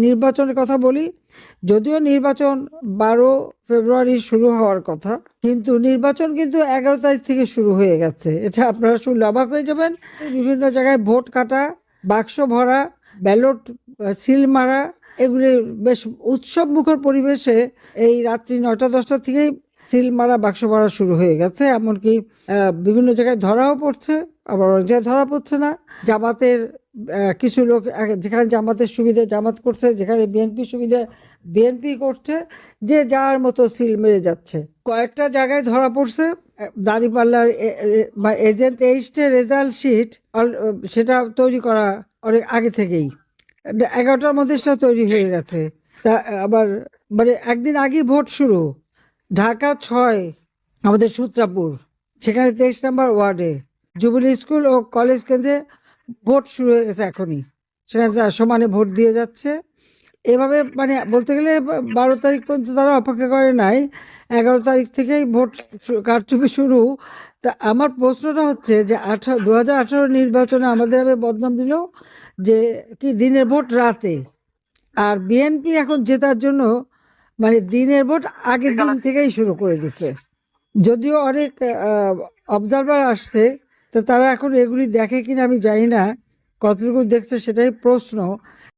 নির্বাচনের কথা বলি, যদিও নির্বাচন 12 ফেব্রুয়ারি শুরু হওয়ার কথা, কিন্তু নির্বাচন কিন্তু 11 তারিখ থেকে শুরু হয়ে গেছে। এটা আপনারা শুনলে অবাক হয়ে যাবেন। বিভিন্ন জায়গায় ভোট কাটা, বাক্স ভরা, ব্যালট সিল মারা, এগুলি বেশ উৎসব মুখর পরিবেশে এই রাত্রি 9টা 10টা থেকেই সিল মারা, বাক্স ভরা শুরু হয়ে গেছে। এমনকি বিভিন্ন জায়গায় ধরাও পড়ছে, আবার অনেক জায়গায় ধরা পড়ছে না। জামাতের কিছু লোক যেখানে জামাতের সুবিধা জামাত করছে, যেখানে বিএনপি সুবিধা বিএনপি করছে, যে যার মতো সিল মেরে যাচ্ছে। কয়েকটা জায়গায় ধরা পড়ছে। দাঁড়িপাল্লার বা এজেন্ট এইস্টের রেজাল্ট শিট সেটা তৈরি করা অনেক আগে থেকেই, 11টার মধ্যে সেটা তৈরি হয়ে গেছে। তা আবার মানে একদিন আগে ভোট শুরু, ঢাকা 6, আমাদের সূত্রাপুর, সেখানে 23 নম্বর ওয়ার্ডে জুবিলি স্কুল ও কলেজ কেন্দ্রে ভোট শুরু হয়ে গেছে এখনই। সেখানে তারা সমানে ভোট দিয়ে যাচ্ছে। এভাবে মানে বলতে গেলে 12 তারিখ পর্যন্ত তারা অপেক্ষা করে নাই, 11 তারিখ থেকেই ভোট কারচুপি শুরু। তা আমার প্রশ্নটা হচ্ছে যে 2018 নির্বাচনে আমাদের বদনাম দিল যে কি দিনের ভোট রাতে, আর বিএনপি এখন জেতার জন্য মানে দিনের ভোট আগের দিন থেকেই শুরু করে দিচ্ছে। যদিও অনেক অবজারভার আসছে, তো তারা এখন এগুলি দেখে কিনা আমি জানি না, কতটুকু দেখছে সেটাই প্রশ্ন।